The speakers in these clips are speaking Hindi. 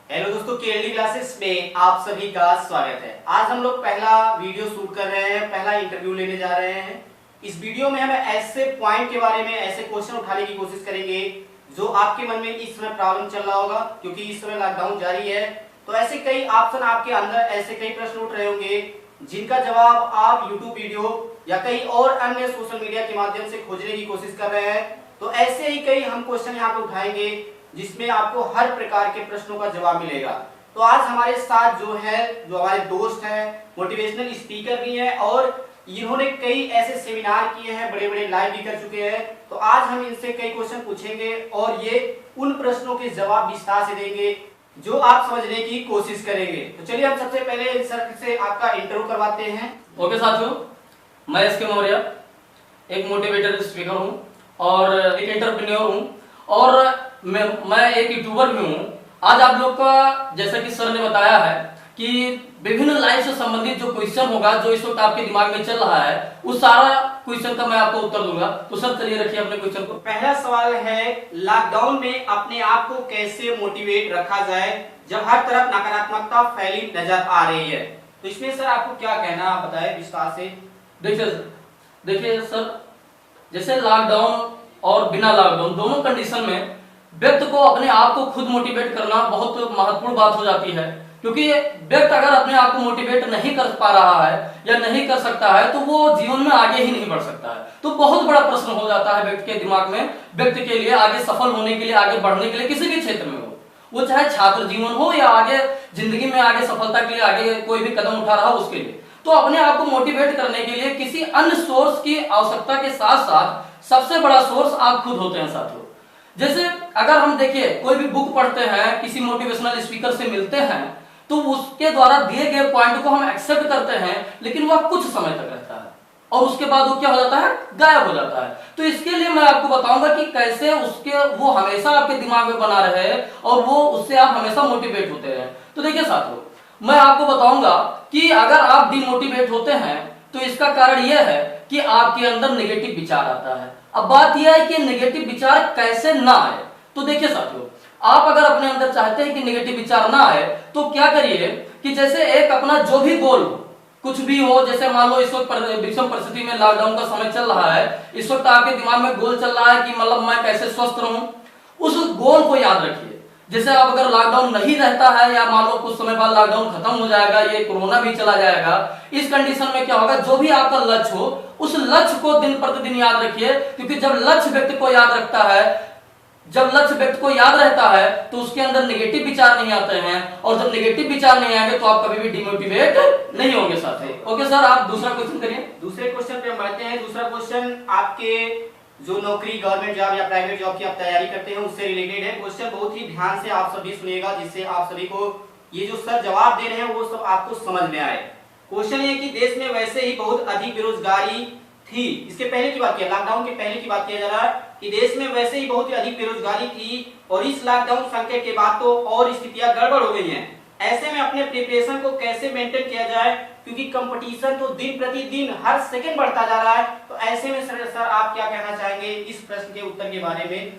हेलो दोस्तों, केएलडी क्लासेस में आप सभी का स्वागत है। आज हम लोग पहला वीडियो शूट कर रहे हैं, पहला इंटरव्यू लेने जा रहे हैं। इस वीडियो में हम ऐसे पॉइंट के बारे में, ऐसे क्वेश्चन उठाने की कोशिश करेंगे जो आपके मन में इस समय प्रॉब्लम चल रहा होगा, क्योंकि इस समय लॉकडाउन जारी है। तो ऐसे कई ऑप्शन आपके अंदर, ऐसे कई प्रश्न उठ रहे होंगे जिनका जवाब आप यूट्यूब वीडियो या कई और अन्य सोशल मीडिया के माध्यम से खोजने की कोशिश कर रहे हैं। तो ऐसे ही कई हम क्वेश्चन यहाँ पे उठाएंगे जिसमें आपको हर प्रकार के प्रश्नों का जवाब मिलेगा। तो आज हमारे साथ जो हमारे दोस्त हैं, मोटिवेशनल स्पीकर भी हैं और इन्होंने कई ऐसे सेमिनार किए हैं, बड़े बड़े लाइव भी कर चुके हैं। तो आज हम इनसे कई क्वेश्चन पूछेंगे और ये उन प्रश्नों के जवाब विस्तार से देंगे जो आप समझने की कोशिश करेंगे। तो चलिए हम सबसे पहले सर से आपका इंटरव्यू करवाते हैं। ओके साथियों, मैं एसके मौर्य एक मोटिवेटर स्पीकर हूँ और एक एंटरप्रेन्योर हूँ और मैं एक यूट्यूबर भी हूँ। आज आप लोग का, जैसा कि सर ने बताया है कि विभिन्न लाइफ से संबंधित जो क्वेश्चन होगा, जो इस वक्त आपके दिमाग में चल रहा है, उस सारा क्वेश्चन का मैं आपको उत्तर दूंगा। तो सर चलिए रखिए अपने क्वेश्चन को। पहला सवाल है, लॉकडाउन में अपने आप को कैसे मोटिवेट रखा जाए जब हर तरफ नकारात्मकता फैली नजर आ रही है? तो इसमें सर आपको क्या कहना, आप बताएं विस्तार से। देखिए सर, जैसे लॉकडाउन और बिना लॉकडाउन दोनों कंडीशन में व्यक्ति को अपने आप को खुद मोटिवेट करना बहुत महत्वपूर्ण बात हो जाती है। क्योंकि व्यक्ति अगर अपने आप को मोटिवेट नहीं कर पा रहा है या नहीं कर सकता है तो वो जीवन में आगे ही नहीं बढ़ सकता है। तो बहुत बड़ा प्रश्न हो जाता है व्यक्ति के दिमाग में, व्यक्ति के लिए आगे सफल होने के लिए, आगे बढ़ने के लिए, किसी भी क्षेत्र में हो, वो चाहे छात्र जीवन हो या आगे जिंदगी में आगे सफलता के लिए आगे कोई भी कदम उठा रहा हो उसके लिए। तो अपने आप को मोटिवेट करने के लिए किसी अन्य सोर्स की आवश्यकता के साथ साथ सबसे बड़ा सोर्स आप खुद होते हैं साथियों। जैसे अगर हम देखिए कोई भी बुक पढ़ते हैं, किसी मोटिवेशनल स्पीकर से मिलते हैं, तो उसके द्वारा दिए गए पॉइंट को हम एक्सेप्ट करते हैं, लेकिन वह कुछ समय तक रहता है और उसके बाद वो क्या हो जाता है, गायब हो जाता है। तो इसके लिए मैं आपको बताऊंगा कि कैसे वो हमेशा आपके दिमाग में बना रहे और वो उससे आप हमेशा मोटिवेट होते हैं। तो देखिए साथियों, मैं आपको बताऊंगा कि अगर आप डिमोटिवेट होते हैं तो इसका कारण यह है कि आपके अंदर नेगेटिव विचार आता है। अब बात यह है कि नेगेटिव विचार कैसे ना आए। तो देखिए साथियों, आप अगर अपने अंदर चाहते हैं कि नेगेटिव विचार ना आए तो क्या करिए कि जैसे एक अपना जो भी गोल हो, कुछ भी हो, जैसे मान लो इस वक्त विषम परिस्थिति में लॉकडाउन का समय चल रहा है, इस वक्त आपके दिमाग में गोल चल रहा है कि मतलब मैं कैसे स्वस्थ रहूं, उस गोल को याद रखिए। जैसे अब अगर लॉकडाउन नहीं रहता है या मान लो कुछ समय बाद लॉकडाउन खत्म हो जाएगा, ये कोरोना भी चला जाएगा, इस कंडीशन में क्या होगा, जो भी आपका लक्ष्य हो उस लक्ष्य को दिन प्रतिदिन याद रखिए। क्योंकि जब लक्ष्य व्यक्ति को याद रखता है, जब लक्ष्य व्यक्ति को याद रहता है तो उसके अंदर नेगेटिव विचार नहीं आते हैं और जब नेगेटिव विचार नहीं आएंगे तो आप कभी भी डिमोटिवेट नहीं होंगे साथी। ओके सर, आप दूसरा क्वेश्चन करिए। दूसरे क्वेश्चन पे हम बढ़ते हैं। दूसरा क्वेश्चन आपके जो नौकरी, गवर्नमेंट जॉब या प्राइवेट जॉब की आप तैयारी करते हैं उससे रिलेटेड है। क्वेश्चन बहुत ही ध्यान से आप सभी सुनिएगा, जिससे आप सभी को ये जो सर जवाब दे रहे हैं वो सब आपको समझ में आए। क्वेश्चन ये कि देश में वैसे ही बहुत अधिक बेरोजगारी थी, इसके पहले की बात किया, लॉकडाउन के पहले की बात किया जा रहा है कि देश में वैसे ही बहुत ही अधिक बेरोजगारी थी और इस लॉकडाउन संकट के बाद तो और स्थितियां गड़बड़ हो गई हैं। ऐसे में अपने प्रिपरेशन को कैसे मेंटेन किया जाए, क्योंकि कंपटीशन तो दिन प्रतिदिन हर सेकंड बढ़ता जा रहा है। तो ऐसे में सर आप क्या कहना चाहेंगे इस प्रश्न के उत्तर के बारे में?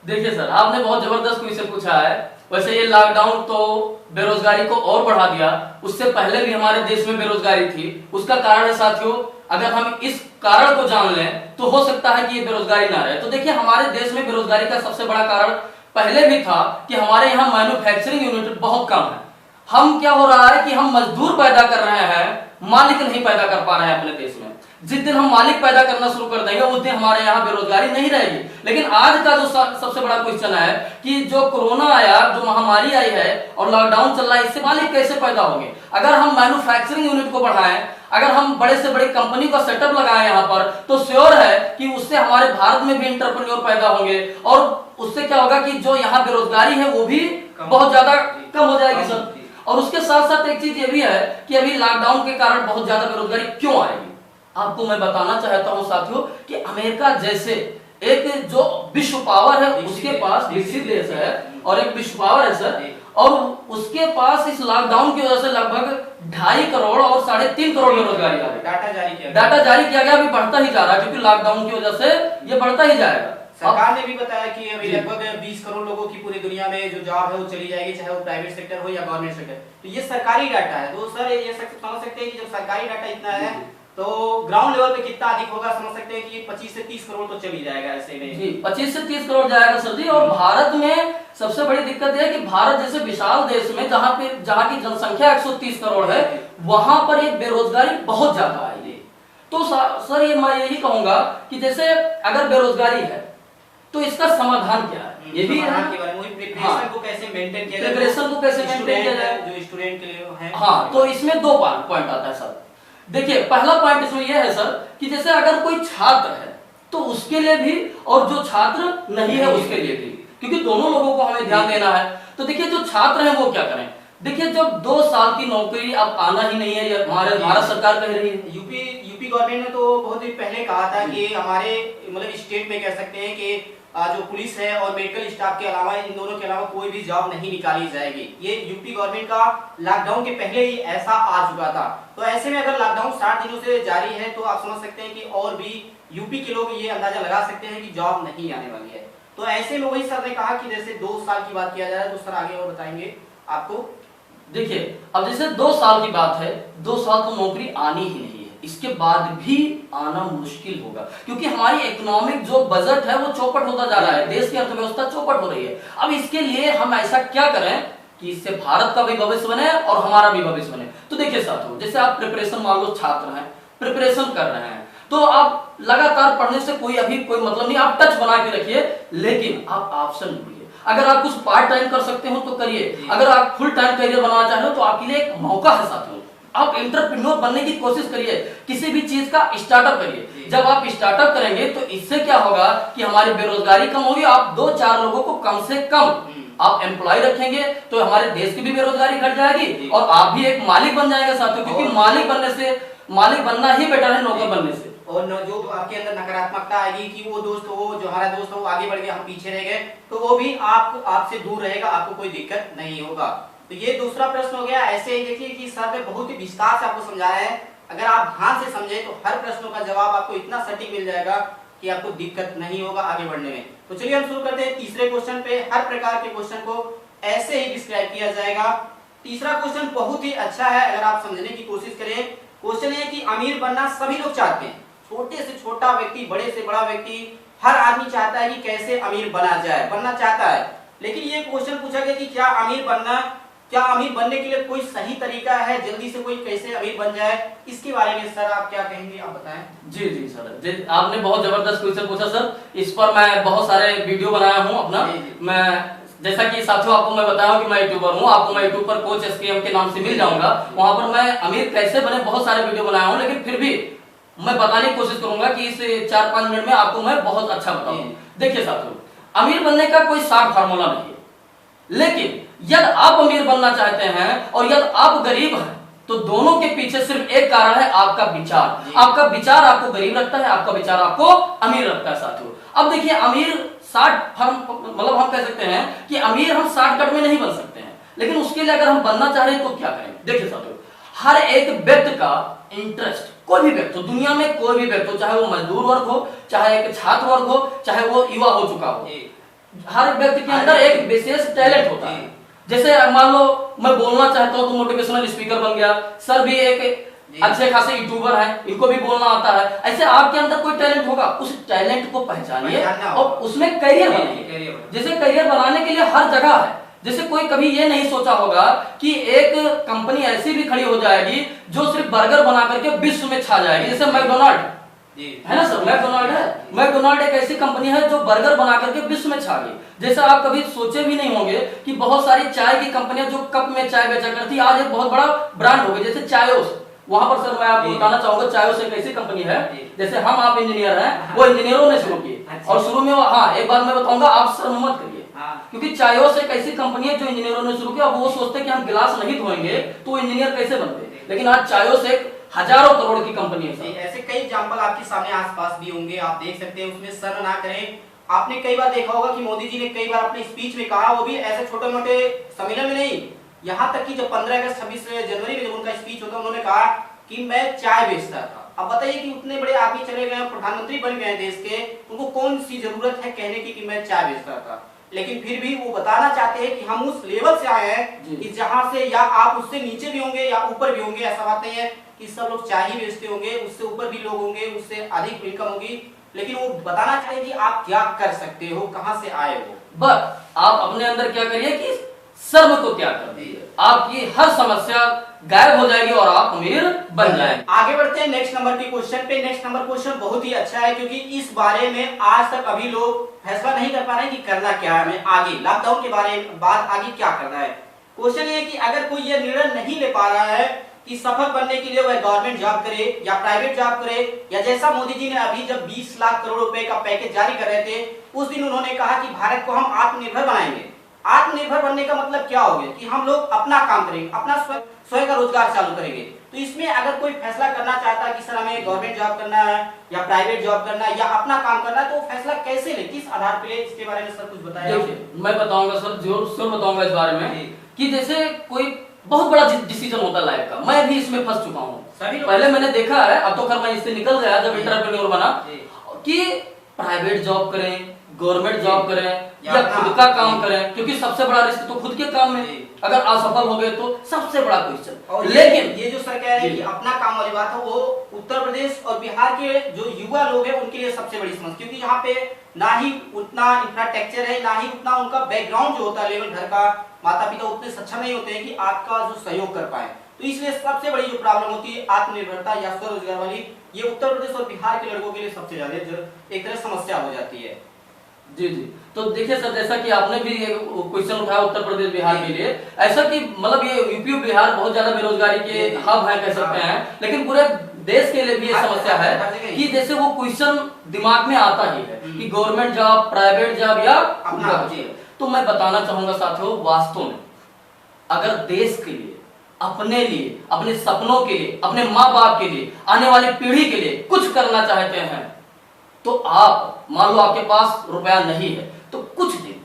देखिए सर, आपने बहुत जबरदस्त क्वेश्चन पूछा है। वैसे ये लॉकडाउन तो बेरोजगारी को और बढ़ा दिया, उससे पहले भी हमारे देश में बेरोजगारी थी। उसका कारण है साथियों, अगर हम इस कारण को जान लें तो हो सकता है कि ये बेरोजगारी ना रहे। तो देखिए, हमारे देश में बेरोजगारी का सबसे बड़ा कारण पहले भी था कि हमारे यहाँ मैन्युफैक्चरिंग यूनिट बहुत कम है। हम क्या हो रहा है कि हम मजदूर पैदा कर रहे हैं, मालिक नहीं पैदा कर पा रहे हैं अपने देश में। जिस दिन हम मालिक पैदा करना शुरू कर देंगे उस दिन हमारे यहाँ बेरोजगारी नहीं रहेगी। लेकिन आज का जो सबसे बड़ा क्वेश्चन है कि जो कोरोना आया, जो महामारी आई है और लॉकडाउन चल रहा है, इससे मालिक कैसे पैदा होंगे? अगर हम मैन्युफैक्चरिंग यूनिट को बढ़ाएं, अगर हम बड़े से बड़े कंपनी का सेटअप लगाएं यहाँ पर, तो श्योर है कि उससे हमारे भारत में भी एंटरप्रेन्योर पैदा होंगे और उससे क्या होगा कि जो यहाँ बेरोजगारी है वो भी बहुत ज्यादा कम हो जाएगी सर। और उसके साथ साथ एक चीज ये भी है कि अभी लॉकडाउन के कारण बहुत ज्यादा बेरोजगारी क्यों आएगी, आपको मैं बताना चाहता हूं साथियों कि अमेरिका जैसे एक जो विश्व पावर है, उसके पास विकसित देश है और एक विश्व पावर है सर, और उसके पास इस लॉकडाउन की वजह से लगभग 2.5 करोड़ और 3.5 करोड़ बेरोजगारी आ गई। डाटा जारी किया गया, अभी बढ़ता ही जा रहा है क्योंकि लॉकडाउन की वजह से ये बढ़ता ही जाएगा। सरकार ने भी बताया कि अभी लगभग 20 करोड़ लोगों की पूरी दुनिया में जो जॉब है वो चली जाएगी, चाहे वो प्राइवेट सेक्टर हो या गवर्नमेंट सेक्टर। तो ये सरकारी डाटा है। तो सर ये समझ सकते हैं कि जब सरकारी डाटा इतना है तो ग्राउंड लेवल पे कितना अधिक होगा, समझ सकते हैं कि 25 से 30 करोड़ तो चली जाएगा ऐसे में। जी 25 से 30 करोड़ जाएगा सर जी। और भारत में सबसे बड़ी दिक्कत है कि भारत जैसे विशाल देश में जहाँ की जनसंख्या 130 करोड़ है, वहां पर एक बेरोजगारी बहुत ज्यादा है। ये तो सर ये मैं यही कहूंगा कि जैसे अगर बेरोजगारी है तो इसका समाधान क्या है, ये भी प्रिपरेशन को कैसे मेंटेन किया जाए, प्रिपरेशन को कैसे मेंटेन किया जाए जो स्टूडेंट के लिए है। हाँ, तो इसमें दो पॉइंट आता है सर। देखिए पहला पॉइंट इसमें यह है सर कि जैसे अगर कोई छात्र है तो उसके लिए भी और जो छात्र नहीं है उसके लिए भी, क्योंकि दोनों लोगों को हमें ध्यान देना है। तो देखिए जो छात्र हैं वो क्या करें। देखिए जब 2 साल की नौकरी अब आना ही नहीं है, ये हमारे भारत सरकार कह रही है। यूपी गवर्नमेंट ने तो बहुत ही पहले कहा था कि हमारे मतलब स्टेट में कह सकते हैं कि जो पुलिस है और मेडिकल स्टाफ के अलावा इन दोनों के अलावा कोई भी जॉब नहीं निकाली जाएगी। ये यूपी गवर्नमेंट का लॉकडाउन के पहले ही ऐसा आ चुका था। तो ऐसे में अगर लॉकडाउन 60 दिनों से जारी है तो आप समझ सकते हैं कि और भी यूपी के लोग ये अंदाजा लगा सकते हैं कि जॉब नहीं आने वाली है। तो ऐसे में वही सर ने कहा कि जैसे 2 साल की बात किया जाए तो सर आगे और बताएंगे आपको। देखिए अब जैसे 2 साल की बात है, 2 साल तो नौकरी आनी ही नहीं है, इसके बाद भी आना मुश्किल होगा, क्योंकि हमारी इकोनॉमिक जो बजट है वो चौपट होता जा रहा है, देश की अर्थव्यवस्था चौपट हो रही है। अब इसके लिए हम ऐसा क्या करें कि इससे भारत का भी भविष्य बने और हमारा भी भविष्य बने। तो देखिए साथियों, जैसे आप प्रिपरेशन, मान लो छात्र हैं, प्रिपरेशन कर रहे हैं, तो आप लगातार पढ़ने से कोई मतलब नहीं, आप टच बना के रखिए, लेकिन आप ऑप्शन ढूंढिए। अगर आप कुछ पार्ट टाइम कर सकते हो तो करिए, अगर आप फुल टाइम करियर बनाना चाह रहे हो तो आपके लिए एक मौका है साथियों। आप एंटरप्रेन्योर बनने की कोशिश करिए, किसी भी चीज का स्टार्टअप करिए। जब आप स्टार्टअप करेंगे तो इससे क्या होगा कि हमारी बेरोजगारी कम होगी, आप 2-4 लोगों को कम से कम आप एम्प्लॉय रखेंगे तो हमारे देश की भी बेरोजगारी घट जाएगी और आप भी एक मालिक बन जाएंगे साथियों, क्योंकि मालिक बनना ही बेटर है नौकर बनने से। और जो आपके अंदर नकारात्मकता आएगी कि वो दोस्त हो, जो हमारा दोस्त हो वो आगे बढ़ गया, हम पीछे रह गए, तो वो भी आपसे दूर रहेगा, आपको कोई दिक्कत नहीं होगा। तो ये दूसरा प्रश्न हो गया। ऐसे ही देखिए कि सर ने बहुत ही विस्तार से आपको समझाया है, अगर आप ध्यान से समझे तो हर प्रश्नों का जवाब आपको इतना सटीक मिल जाएगा कि आपको दिक्कत नहीं होगा आगे बढ़ने में। तो चलिए हम शुरू करते हैं तीसरे क्वेश्चन पे। हर प्रकार के क्वेश्चन को ऐसे ही डिस्क्राइब किया जाएगा। तीसरा क्वेश्चन बहुत ही अच्छा है, अगर आप समझने की कोशिश करें। क्वेश्चन है कि अमीर बनना सभी लोग चाहते हैं, छोटे से छोटा व्यक्ति, बड़े से बड़ा व्यक्ति, हर आदमी चाहता है कि कैसे अमीर बनना चाहता है। लेकिन ये क्वेश्चन पूछा गया कि क्या अमीर बनने के लिए कोई सही तरीका है, जल्दी से कोई कैसे अमीर बन जाए, इसके बारे में सर आप क्या कहेंगे, आप बताएं। जी सर, आपने बहुत जबरदस्त क्वेश्चन पूछा सर। इस पर मैं बहुत सारे वीडियो बनाया हूँ अपना। मैं जैसा कि साथियों आपको मैं बताया कि मैं यूट्यूबर हूँ, आपको मैं यूट्यूब पर कोच एसकेएम के नाम से मिल जाऊंगा, वहां पर मैं अमीर कैसे बने बहुत सारे वीडियो बनाया हूँ। लेकिन फिर भी मैं बताने की कोशिश करूंगा कि इस 4-5 मिनट में आपको मैं बहुत अच्छा बताऊं। देखिए साथियों, अमीर बनने का कोई शार्ट फार्मूला नहीं है, लेकिन यदि आप अमीर बनना चाहते हैं और यदि आप गरीब हैं तो दोनों के पीछे सिर्फ एक कारण है, आपका विचार। आपका विचार आपको गरीब रखता है, आपका विचार आपको अमीर रखता है साथियों। अब देखिए अमीर मतलब हम कह सकते हैं कि अमीर हम शॉर्टकट में नहीं बन सकते हैं, लेकिन उसके लिए अगर हम बनना चाह रहे हैं तो क्या करें। देखिए साथियों, हर एक व्यक्ति का इंटरेस्ट, कोई भी व्यक्ति हो दुनिया में, कोई भी व्यक्ति हो, चाहे वो मजदूर वर्ग हो, चाहे एक छात्र वर्ग हो, चाहे वो युवा हो चुका हो, हर व्यक्ति के अंदर एक विशेष टैलेंट होता है। जैसे मान लो मैं बोलना चाहता हूं तो मोटिवेशनल स्पीकर बन गया, सर भी एक अच्छे खासे यूट्यूबर हैं, इनको भी बोलना आता है। ऐसे आपके अंदर कोई टैलेंट होगा, उस टैलेंट को पहचानिए और उसमें करियर बनाइए। जैसे करियर बनाने के लिए हर जगह है। जैसे कोई कभी ये नहीं सोचा होगा कि एक कंपनी ऐसी भी खड़ी हो जाएगी जो सिर्फ बर्गर बना करके विश्व में छा जाएगी, जैसे मैकडोनाल्ड है ना सर। मैकडोनाल्ड एक ऐसी कंपनी है जो बर्गर बना करके विश्व में छा गई। जैसा आप कभी सोचे भी नहीं होंगे कि बहुत सारी चाय की कंपनियां जो कप में चाय बेचा करती आज एक बहुत बड़ा ब्रांड हो गई, जैसे चायोस। वहां पर सर मैं आपको बताना चाहूंगा, चायोस एक ऐसी कंपनी है, जैसे आप इंजीनियर हैं, वो इंजीनियरों ने शुरू की। और शुरू में एक बात मैं बताऊंगा, आप शर्म मत करिए, क्योंकि चायोस एक ऐसी कंपनी है जो इंजीनियरों ने शुरू किया। अब वो सोचते हैं कि हम गिलास नहीं धोएंगे तो इंजीनियर कैसे बनते, लेकिन आज चायोस एक हजारों करोड़ की कंपनी है। ऐसे कई एग्जांपल आपके सामने आसपास भी होंगे, आप देख सकते हैं, उसमें शर्म ना करें। आपने कई बार देखा होगा कि मोदी जी ने कई बार अपनी स्पीच में कहा, वो भी ऐसे छोटे मोटे सम्मेलन में नहीं, यहाँ तक कि जब 15 अगस्त 26 जनवरी में जब उनका स्पीच होता, उन्होंने कहा कि मैं चाय बेचता था, अब बताइए कि उतने बड़े आदमी चले गए, प्रधानमंत्री बन गए देश के, उनको कौन सी जरूरत है कहने की कि मैं चाय बेचता था, लेकिन फिर भी वो बताना चाहते हैं कि हम उस लेवल से आए हैं कि जहां से या आप उससे नीचे भी होंगे या ऊपर भी होंगे। ऐसा बात नहीं है कि सब लोग चाय ही बेचते होंगे, उससे ऊपर भी लोग होंगे, उससे अधिक इनकम होगी, लेकिन वो बताना चाहते कि आप क्या कर सकते हो, कहां से आए हो। बस आप अपने अंदर क्या करिए कि शर्म को त्याग कर दीजिए, आपकी हर समस्या गायब हो जाएगी और आप अमीर बन जाएंगे। आगे बढ़ते हैं नेक्स्ट नंबर के क्वेश्चन पे। नेक्स्ट नंबर क्वेश्चन बहुत ही अच्छा है, क्योंकि इस बारे में आज तक अभी लोग फैसला नहीं कर पा रहे कि करना क्या है, हमें आगे लॉकडाउन के बारे में बाद आगे क्या करना है। क्वेश्चन ये कि अगर कोई ये निर्णय नहीं ले पा रहा है कि सफल बनने के लिए वह गवर्नमेंट जॉब करे या प्राइवेट जॉब करे, या जैसा मोदी जी ने अभी जब 20 लाख करोड़ रुपए का पैकेज जारी कर रहे थे, उस दिन उन्होंने कहा कि भारत को हम आत्मनिर्भर बनाएंगे। आत्मनिर्भर बनने का मतलब क्या हो गया कि हम लोग अपना काम करेंगे, अपना स्वयं का रोजगार चालू करेंगे। तो इसमें अगर कोई फैसला करना चाहता है कि सर हमें गवर्नमेंट जॉब करना है या प्राइवेट जॉब करना है या अपना काम करना है, तो फैसला कैसे ले, किस आधार पे ले, इसके बारे में सर कुछ बताया। देखिए मैं बताऊंगा सर, जरूर बताऊंगा इस बारे में कि जैसे कोई बहुत बड़ा डिसीजन होता है लाइफ का, मैं भी इसमें फंस चुका हूँ। पहले मैंने देखा है, अब तो खैर मैं इससे निकल गया जब एंटरप्रेन्योर बना, कि प्राइवेट जॉब करें, गवर्नमेंट जॉब करें या खुद का काम करें, क्योंकि सबसे बड़ा रिस्क तो खुद के काम में, अगर असफल हो गए तो सबसे बड़ा क्वेश्चन। लेकिन ये जो सर कह रहे हैं कि अपना काम वाली बात है, वो उत्तर प्रदेश और बिहार के जो युवा लोग हैं उनके लिए सबसे बड़ी समस्या, क्योंकि यहाँ पे ना ही उतना इंफ्रास्ट्रक्चर है, ना ही उतना उनका बैकग्राउंड जो होता है लेवल, घर का माता पिता उतने सक्षम नहीं होते हैं कि आपका जो सहयोग कर पाए। तो इसलिए सबसे बड़ी जो प्रॉब्लम होती है आत्मनिर्भरता या स्वरोजगार वाली, ये उत्तर प्रदेश और बिहार के लड़कों के लिए सबसे ज्यादा एक तरह समस्या हो जाती है। जी जी, तो देखिए सर, जैसा कि आपने भी क्वेश्चन उठाया उत्तर प्रदेश बिहार के लिए, ऐसा कि मतलब ये यूपी बिहार बहुत ज्यादा बेरोजगारी के हब है कह सकते हैं, लेकिन पूरे देश के लिए भी ये समस्या है कि जैसे वो क्वेश्चन दिमाग में आता ही है कि गवर्नमेंट जॉब, प्राइवेट जॉब या अपना। तो मैं बताना चाहूंगा साथियों, वास्तव में अगर देश के लिए, अपने लिए, अपने सपनों के लिए, अपने माँ बाप के लिए, आने वाली पीढ़ी के लिए कुछ करना चाहते हैं, तो आप मान लो आपके पास रुपया नहीं है तो कुछ दिन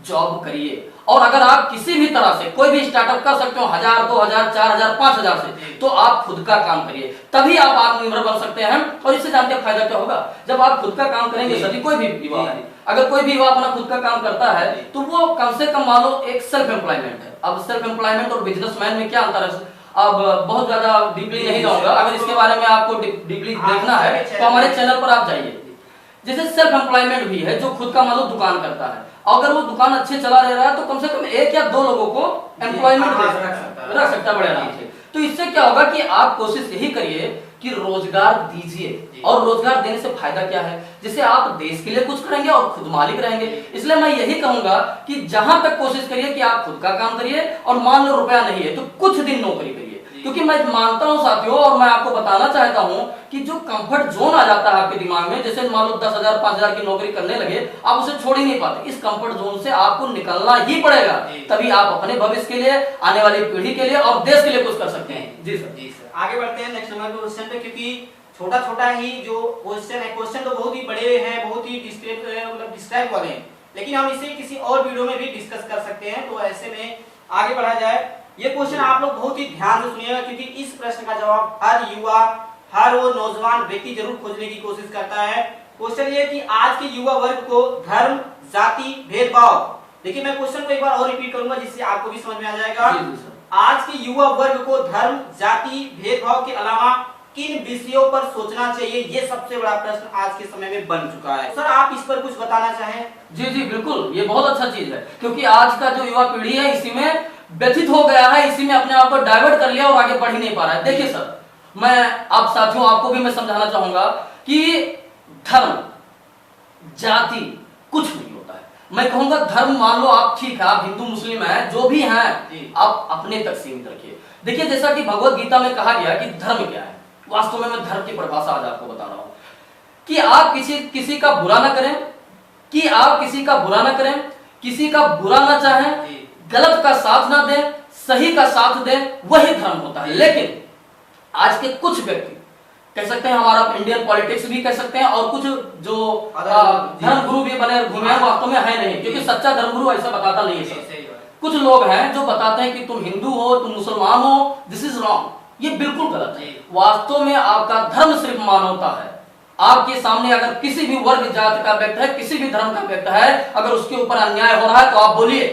जॉब करिए, और अगर आप किसी भी तरह से कोई भी स्टार्टअप कर सकते हो 1000, 2000, 4000, 5000 से, तो आप खुद का काम करिए, तभी आप आत्मनिर्भर बन सकते हैं। और इससे जानते हैं फायदा क्या होगा, जब आप खुद का काम करेंगे, सभी कोई भी युवा है, अगर कोई भी युवा अपना खुद का काम करता है तो वो कम से कम मान लो एक सेल्फ एम्प्लॉयमेंट है। अब सेल्फ एम्प्लॉयमेंट और बिजनेसमैन में क्या अंतर है, अब बहुत ज्यादा डीपली नहीं जाऊंगा, अगर इसके बारे में आपको डीपली देखना है तो हमारे चैनल पर आप जाइए। जैसे सेल्फ एम्प्लॉयमेंट भी है, जो खुद का मान लो दुकान करता है, अगर वो दुकान अच्छे चला रहा है तो कम से कम 1 या 2 लोगों को एम्प्लॉयमेंट रख सकता है बड़े आराम से। तो इससे क्या होगा कि आप कोशिश यही करिए कि रोजगार दीजिए, और रोजगार देने से फायदा क्या है, जैसे आप देश के लिए कुछ करेंगे और खुद मालिक रहेंगे। इसलिए मैं यही कहूंगा कि जहां तक कोशिश करिए कि आप खुद का काम करिए, और मान लो रुपया नहीं है तो कुछ दिन नौकरी करिए, क्योंकि मैं मानता हूं साथियों, और मैं आपको बताना चाहता हूं कि जो कंफर्ट जोन आ जाता है आपके दिमाग में, जैसे मान लो 10,000, 5,000 की नौकरी करने लगे, आप उसे छोड़ ही नहीं पाते। इस कंफर्ट जोन से आपको निकलना ही पड़ेगा, तभी आप अपने भविष्य के लिए, आने वाली पीढ़ी के लिए और देश के लिए कुछ कर सकते हैं। जी सर। जी सर, आगे बढ़ते हैं नेक्स्ट नंबर क्वेश्चन पे, क्योंकि छोटा छोटा ही जो क्वेश्चन है, क्वेश्चन तो बहुत ही बड़े हैं, बहुत ही डिस्क्राइब वाले हैं, लेकिन हम इसे किसी और वीडियो में भी डिस्कस कर सकते हैं। तो ऐसे में आगे बढ़ा जाए, ये क्वेश्चन आप लोग बहुत ही ध्यान से सुनिएगा, क्योंकि इस प्रश्न का जवाब हर युवा, हर वो नौजवान व्यक्ति जरूर खोजने की कोशिश करता है। क्वेश्चन ये कि आज के युवा वर्ग को धर्म, जाति, भेदभाव, देखिए मैं क्वेश्चन को एक बार और रिपीट करूंगा जिससे आपको भी समझ में आ जाएगा। आज के युवा वर्ग को धर्म, जाति, भेदभाव के अलावा किन विषयों पर सोचना चाहिए, ये सबसे बड़ा प्रश्न आज के समय में बन चुका है। सर आप इस पर कुछ बताना चाहें। जी जी बिल्कुल, ये बहुत अच्छा चीज है, क्योंकि आज का जो युवा पीढ़ी है इसी में व्यथित हो गया है, इसी में अपने आप को डाइवर्ट कर लिया और आगे बढ़ ही नहीं पा रहा है। देखिए सर, मैं आप साथियों आपको भी मैं समझाना चाहूंगा कि धर्म, जाति कुछ नहीं होता है। मैं कहूंगा धर्म, मान लो आप ठीक है, आप हिंदू मुस्लिम हैं, जो भी हैं, आप अपने तक सीमित रखिए। देखिए जैसा कि भगवत गीता में कहा गया कि धर्म क्या है, वास्तव में मैं धर्म की परिभाषा आज आपको बता रहा हूं कि आप किसी का बुरा ना करें, कि आप किसी का बुरा ना करें, किसी का बुरा ना चाहें, गलत का साथ ना दें, सही का साथ दें, वही धर्म होता है। लेकिन आज के कुछ व्यक्ति, कह सकते हैं हमारा इंडियन पॉलिटिक्स भी कह सकते हैं, और कुछ जो धर्म गुरु भी बने घूमे हैं, वास्तव में है नहीं, क्योंकि सच्चा धर्म गुरु ऐसा बताता नहीं है। कुछ लोग हैं जो बताते हैं कि तुम हिंदू हो, तुम मुसलमान हो, दिस इज रॉन्ग, ये बिल्कुल गलत है। वास्तव में आपका धर्म सिर्फ मानवता है। आपके सामने अगर किसी भी वर्ग जाति का व्यक्ति है, किसी भी धर्म का व्यक्ति है, अगर उसके ऊपर अन्याय हो रहा है तो आप बोलिए,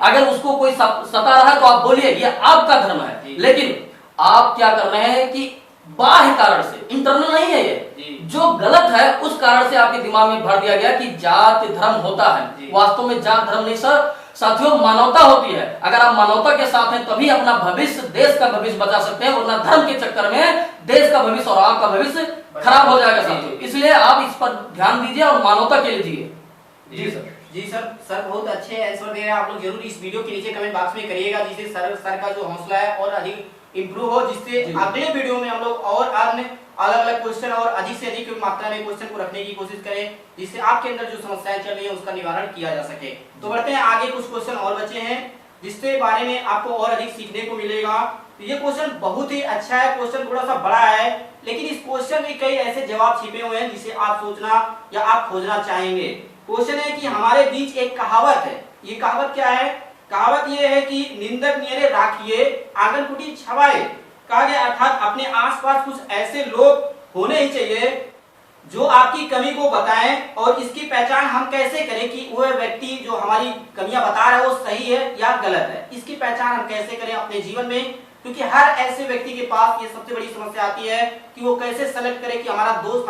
अगर उसको कोई सता रहा है तो आप बोलिए, ये आपका धर्म है। लेकिन आप क्या कर रहे हैं कि बाह्य कारण से, इंटरनल नहीं है ये, जो गलत है उस कारण से आपके दिमाग में भर दिया गया कि जाति धर्म होता है। वास्तव में जात धर्म नहीं सर, साथियों मानवता होती है। अगर आप मानवता के साथ हैं तभी अपना भविष्य, देश का भविष्य बचा सकते हैं, वरना धर्म के चक्कर में देश का भविष्य और आपका भविष्य खराब हो जाएगा साथियों। इसलिए आप इस पर ध्यान दीजिए और मानवता के लिए जिए। जी सर। जी सर बहुत अच्छे आंसर दे रहे हैं आप लोग। जरूर इस वीडियो के नीचे कमेंट बॉक्स में करिएगा, जिससे सर का जो हौसला है और अधिक इंप्रूव हो, जिससे अगले वीडियो में हम लोग और अन्य अलग अलग क्वेश्चन और अधिक से अधिक मात्रा में क्वेश्चन को रखने की कोशिश करें, जिससे आपके अंदर जो समस्याएं चल रही है उसका निवारण किया जा सके। तो बढ़ते हैं आगे, कुछ क्वेश्चन और बचे हैं जिसके बारे में आपको और अधिक सीखने को मिलेगा। तो ये क्वेश्चन बहुत ही अच्छा है, क्वेश्चन थोड़ा सा बड़ा है, लेकिन इस क्वेश्चन में कई ऐसे जवाब छिपे हुए हैं जिसे आप सोचना या आप खोजना चाहेंगे। क्वेश्चन है कि हमारे बीच एक कहावत है, ये कहावत क्या है? कहावत ये है कि निंदक नियरे राखिए आंगन कुटी छवाए। कहा गया अर्थात अपने आसपास कुछ ऐसे लोग होने ही चाहिए जो आपकी कमी को बताएं, और इसकी पहचान हम कैसे करें कि वह व्यक्ति जो हमारी कमियां बता रहा है वो सही है या गलत है। इसकी पहचान हम कैसे करें अपने जीवन में, क्योंकि हर ऐसे व्यक्ति के पास ये सबसे बड़ी समस्या आती है कि वो कैसे सेलेक्ट करे कि हमारा दोस्त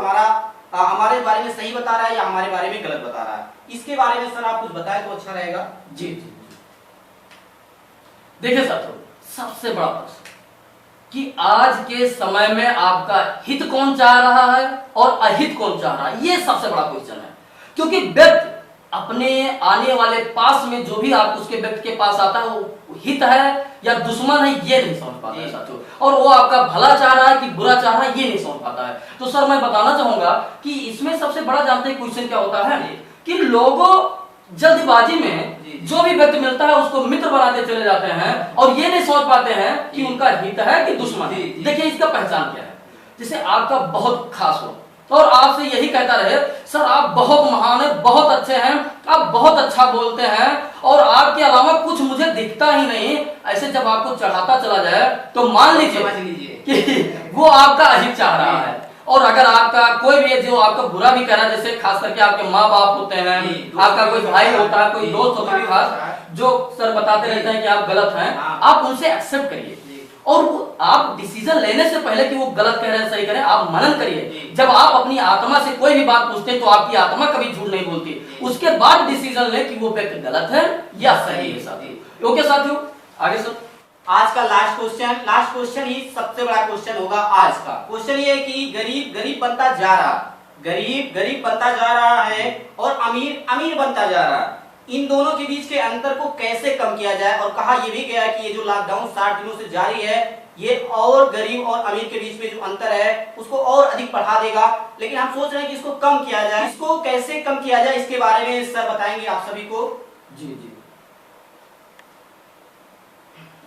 हमारे बारे में सही बता रहा है या हमारे बारे में गलत बता रहा है। इसके बारे में सर आप कुछ बताएं तो अच्छा रहेगा। जी जी देखिए साथियों, सबसे बड़ा प्रश्न कि आज के समय में आपका हित कौन चाह रहा है और अहित कौन चाह रहा है, ये सबसे बड़ा क्वेश्चन है। क्योंकि व्यक्ति अपने आने वाले पास में जो भी आप उसके व्यक्ति के पास आता है वो हित है या दुश्मन है, ये नहीं समझ पाता है साथियों। और वो आपका भला चाह रहा है कि बुरा चाह रहा है, ये नहीं समझ पाता है। तो सर मैं बताना चाहूंगा कि इसमें सबसे बड़ा जानते हैं क्वेश्चन क्या होता है कि लोगों जल्दबाजी में जो भी व्यक्ति मिलता है उसको मित्र बनाते चले जाते हैं और ये नहीं सोच पाते हैं कि उनका हित है कि दुश्मन है। देखिए इसका पहचान क्या है, जिसे आपका बहुत खास हो और आपसे यही कहता रहे सर आप बहुत महान है, बहुत अच्छे हैं, आप बहुत अच्छा बोलते हैं और आपके अलावा कुछ मुझे दिखता ही नहीं, ऐसे जब आपको चढ़ाता चला जाए तो मान लीजिए कि वो आपका अहित चाह रहा है। और अगर आपका कोई भी जो आपका बुरा भी कह रहा है, जैसे खास करके आपके माँ बाप होते हैं, आपका कोई भाई होता है, कोई दोस्त होता है, जो सर बताते रहते हैं कि आप गलत हैं, आप उनसे एक्सेप्ट करिए और आप डिसीजन लेने से पहले कि वो गलत कह रहे हैं सही कह रहे हैं, आप मनन करिए। जब आप अपनी आत्मा से कोई भी बात पूछते हैं तो आपकी आत्मा कभी झूठ नहीं बोलती, उसके बाद डिसीजन ले कि वो व्यक्ति गलत है या सही है साथियों। ओके साथियों, आगे सर। आज का लास्ट क्वेश्चन ही सबसे बड़ा क्वेश्चन होगा आज का। क्वेश्चन ये है कि गरीब बनता जा रहा, गरीब बनता जा रहा है और अमीर बनता जा रहा है, इन दोनों के बीच के अंतर को कैसे कम किया जाए। और कहा यह भी गया है कि ये जो लॉकडाउन 60 दिनों से जारी है ये और गरीब और अमीर के बीच में जो अंतर है उसको और अधिक बढ़ा देगा, लेकिन हम सोच रहे हैं कि इसको कम किया जाए। इसको कैसे कम किया जाए इसके बारे में सर बताएंगे आप सभी को। जी जी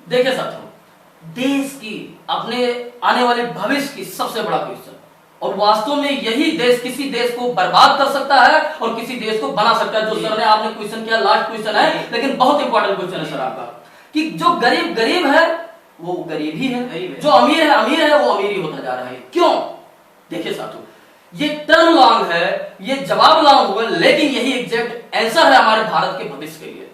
देखिए साथियों, देश की अपने आने वाले भविष्य की सबसे बड़ा क्वेश्चन, और वास्तव में यही देश किसी देश को बर्बाद कर सकता है और किसी देश को बना सकता है। जो सर ने आपने क्वेश्चन किया लास्ट क्वेश्चन है, लेकिन बहुत इंपॉर्टेंट क्वेश्चन है सर आपका, कि जो गरीब है वो गरीब ही है, जो अमीर है वो अमीर ही होता जा रहा है। क्यों? देखिए साथियों, ये टर्न लॉन्ग है, ये जवाब लॉन्ग हुआ, लेकिन यही एग्जैक्ट आंसर है हमारे भारत के भविष्य के लिए।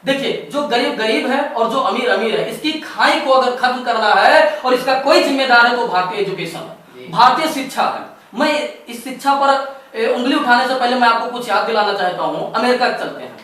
देखिए जो गरीब है और जो अमीर है, इसकी खाई को अगर खत्म करना है और इसका कोई जिम्मेदार है तो भारतीय एजुकेशन है, भारतीय शिक्षा है। मैं इस शिक्षा पर उंगली उठाने से पहले मैं आपको कुछ याद दिलाना चाहता हूं। अमेरिका चलते हैं,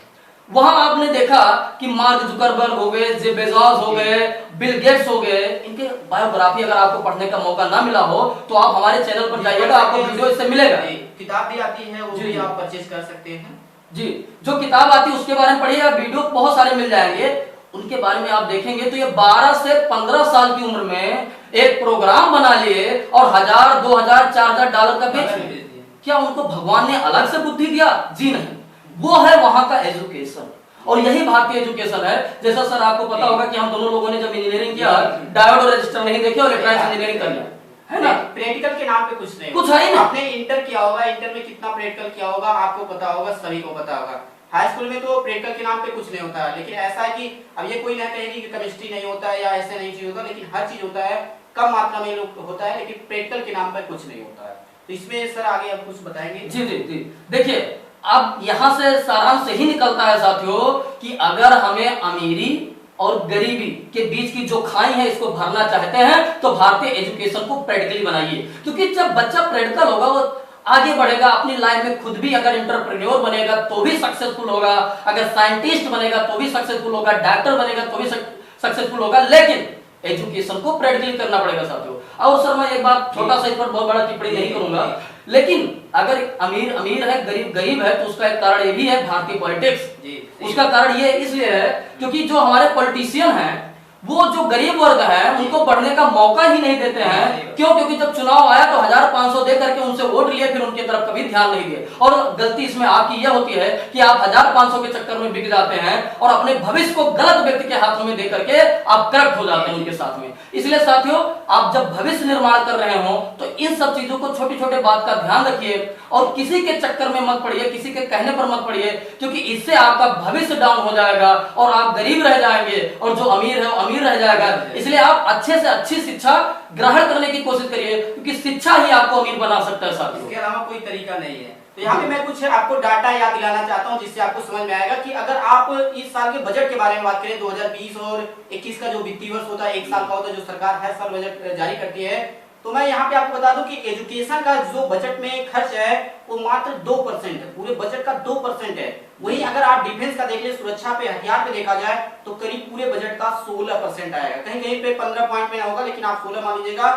वहां आपने देखा कि मार्क जुकरबर्ग हो गए, जेफ बेजोस हो गए, बिल गेट्स हो गए, इनके बायोग्राफी अगर आपको पढ़ने का मौका ना मिला हो तो आप हमारे चैनल पर जाइएगा, आपको वीडियो इससे मिलेगा। किताब भी आती है, वो भी आप परचेज कर सकते हैं। जी जो किताब आती है उसके बारे में पढ़िए, वीडियो बहुत सारे मिल जाएंगे, उनके बारे में आप देखेंगे तो ये 12 से 15 साल की उम्र में एक प्रोग्राम बना लिए और 1000, 2000, 4000 डॉलर का बेच दिए। क्या उनको भगवान ने अलग से बुद्धि दिया? जी नहीं, वो है वहां का एजुकेशन, और यही भारतीय एजुकेशन है। जैसा सर आपको पता होगा कि हम दोनों लोगों ने जब इंजीनियरिंग किया, डायोड और रजिस्टर नहीं देखे और इलेक्ट्रॉनिक्स इंजीनियरिंग कर लिया, है ना। प्रैक्टिकल के नाम पे कुछ नहीं, कुछ है ही नहीं। आपने इंटर किया होगा, इंटर में कितना प्रैक्टिकल किया होगा आपको पता होगा, सभी को पता होगा। हाई स्कूल में तो प्रैक्टिकल के नाम पे कुछ नहीं होता है, लेकिन ऐसा है कि अब ये कोई ना कहेगी कि केमिस्ट्री नहीं होता है या ऐसे नहीं चीज होता, लेकिन हर चीज होता है, कम मात्रा में होता है, लेकिन प्रैक्टिकल के नाम पर कुछ नहीं होता है। तो इसमें सर आगे आप कुछ बताएंगे? जी जी जी, देखिए अब यहाँ से सारांश यही निकलता है साथियों कि अगर हमें अमीरी और गरीबी के बीच की जो खाई है इसको भरना चाहते हैं तो भारतीय एजुकेशन को प्रैक्टिकली बनाइए, क्योंकि जब बच्चा प्रैक्टिकल होगा वो आगे बढ़ेगा अपनी लाइफ में, खुद भी अगर एंटरप्रेन्योर बनेगा तो भी सक्सेसफुल होगा, अगर साइंटिस्ट बनेगा तो भी सक्सेसफुल होगा, डॉक्टर बनेगा तो भी सक्सेसफुल होगा, लेकिन एजुकेशन को प्रैक्टिकली करना पड़ेगा साथियों। और सर मैं एक बात छोटा सा इस पर बहुत बड़ा टिप्पणी नहीं करूंगा, लेकिन अगर अमीर अमीर है गरीब गरीब है तो उसका एक कारण ये भी है भारतीय पॉलिटिक्स। उसका कारण ये इसलिए है क्योंकि जो हमारे पॉलिटिशियन हैं वो जो गरीब वर्ग है उनको बढ़ने का मौका ही नहीं देते हैं। क्यों? क्योंकि जब चुनाव आया तो 1500 दे करके उनसे वोट लिए, फिर उनकी तरफ कभी ध्यान नहीं दिए। और गलती इसमें आपकी यह होती है कि आप 1500 के चक्कर में बिक जाते हैं और अपने भविष्य को गलत व्यक्ति के हाथों में दे करके आप करप्ट हो जाते हैं उनके साथ में। इसलिए साथियों आप जब भविष्य निर्माण कर रहे हो तो इन सब चीजों को छोटी छोटे बात का ध्यान रखिए और किसी के चक्कर में मत पड़िए, किसी के कहने पर मत पड़िए, क्योंकि इससे आपका भविष्य डाउन हो जाएगा और आप गरीब रह जाएंगे और जो अमीर है वो अमीर रह जाएगा। इसलिए आप अच्छे से अच्छी शिक्षा ग्रहण करने की कोशिश करिए, क्योंकि शिक्षा ही आपको अमीर बना सकता है साथियों। इसके अलावा कोई तरीका नहीं है। तो यहाँ पे मैं कुछ आपको डाटा याद दिलाना चाहता हूँ जिससे आपको समझ में आएगा कि अगर आप इस साल के बजट के बारे में बात करें, 2020 और 21 का जो वित्तीय वर्ष होता है, एक साल का होता है, जो सरकार हर साल बजट जारी करती है, तो मैं यहाँ पे आपको बता दूं कि एजुकेशन का जो बजट में खर्च है वो मात्र 2% है, पूरे बजट का 2% है। वहीं अगर आप डिफेंस का देख ले, सुरक्षा पे, हथियार पे देखा जाए तो करीब पूरे बजट का 16% आएगा। कहीं कहीं पे 15 पॉइंट में ना होगा, लेकिन आप 16 मान लीजिएगा।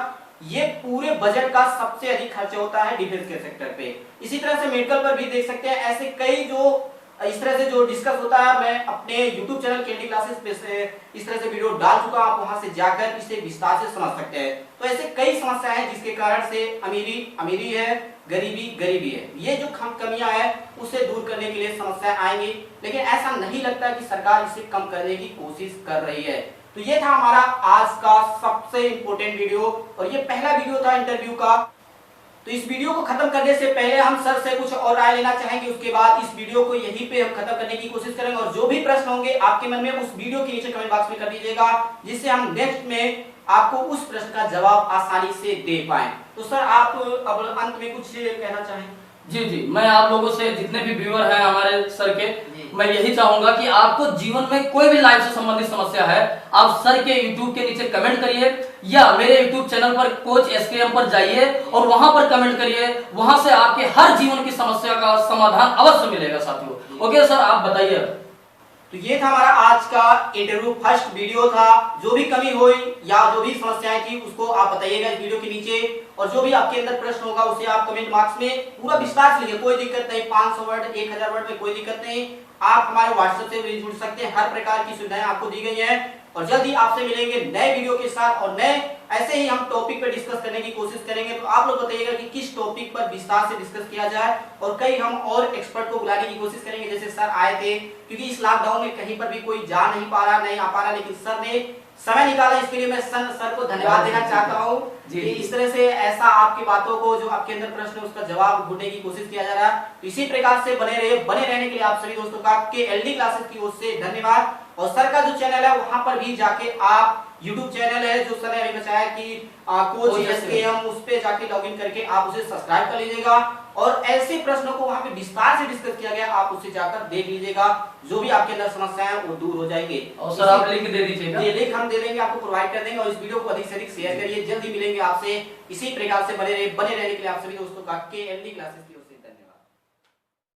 ये पूरे बजट का सबसे अधिक खर्चा होता है डिफेंस के सेक्टर पे। इसी तरह से मेडिकल पर भी देख सकते हैं, ऐसे कई जो इस तरह से जो डिस्कस होता है, मैं अपने YouTube चैनल केडी क्लासेस पे से इस तरह से वीडियो डाल चुका हूं, आप वहां से जाकर इसे विस्तार से समझ सकते हैं। तो ऐसे कई समस्याएं हैं जिसके कारण से अमीरी अमीरी है, गरीबी गरीबी है। ये जो कमियां हैं उसे दूर करने के लिए समस्याएं आएंगी, लेकिन ऐसा नहीं लगता कि सरकार इसे कम करने की कोशिश कर रही है। तो ये था हमारा आज का सबसे इंपॉर्टेंट वीडियो और ये पहला वीडियो था इंटरव्यू का। तो इस वीडियो को खत्म करने से पहले हम सर से कुछ और राय लेना चाहेंगे, उसके बाद इस वीडियो को यहीं पे हम खत्म करने की कोशिश करेंगे और जो भी प्रश्न होंगे आपके मन में उस वीडियो के नीचे कमेंट बॉक्स में कर दीजिएगा, जिससे हम नेक्स्ट में आपको उस प्रश्न का जवाब आसानी से दे पाएं। तो सर आप अब अंत में कुछ कहना चाहें? जी जी, मैं आप लोगों से जितने भी व्यूअर हैं हमारे सर के, मैं यही चाहूंगा कि आपको जीवन में कोई भी लाइफ से संबंधित समस्या है, आप सर के YouTube के नीचे कमेंट करिए या मेरे YouTube चैनल पर कोच SKM पर जाइए और वहां पर कमेंट करिए। वहां से आपके हर जीवन की समस्या का समाधान अवश्य मिलेगा साथियों। ओके सर, आप बताइए। तो ये था हमारा आज का इंटरव्यू फर्स्ट वीडियो था। जो भी कमी हुई या जो भी समस्याएं थी उसको आप बताइएगा इस वीडियो के नीचे, और जो भी आपके अंदर प्रश्न होगा उसे आप कमेंट बॉक्स में पूरा विस्तार से लिखिए, कोई दिक्कत नहीं। 500 वर्ड 1000 वर्ड में कोई दिक्कत नहीं। आप हमारे व्हाट्सएप से भी जुड़ सकते हैं, हर प्रकार की सुविधाएं आपको दी गई हैं। और जल्दी आपसे मिलेंगे नए वीडियो के साथ और नए ऐसे ही हम टॉपिक पर डिस्कस करने की कोशिश करेंगे। तो आप लोग बताइएगा कि किस टॉपिक पर विस्तार से डिस्कस किया जाए, और कई हम और एक्सपर्ट को बुलाने की कोशिश करेंगे जैसे सर आए थे, क्योंकि इस लॉकडाउन में कहीं पर भी कोई जा नहीं पा रहा, नहीं आ पा रहा, लेकिन सर ने समय निकाला। इसके लिए मैं सर को धन्यवाद देना चाहता हूँ कि इस तरह से ऐसा आपकी बातों को, जो आपके अंदर प्रश्न है उसका जवाब ढूंढने की कोशिश किया जा रहा है। तो इसी प्रकार से बने रहने के लिए आप सभी दोस्तों का KLD क्लासेस की ओर से धन्यवाद। और सर का जो चैनल है वहां पर भी जाके आप YouTube चैनल है जो सर ने अभी बताया कि कोच SKM, उस पे जाके लॉगिन करके आप उसे सब्सक्राइब कर लीजिएगा और ऐसे प्रश्नों को वहां पे विस्तार से डिस्कस किया गया, आप उसे जाकर देख लीजिएगा। जो भी आपके अंदर समस्याएं हैं वो दूर हो जाएंगे। और सर आप लिंक दे दीजिएगा। ये लिंक हम दे देंगे, आपको प्रोवाइड कर देंगे। और इस वीडियो को अधिक से अधिक शेयर करिए। जल्दी मिलेंगे आपसे। इसी प्रकार से बने रहने के लिए आप सभी दोस्तों का KLD क्लासेस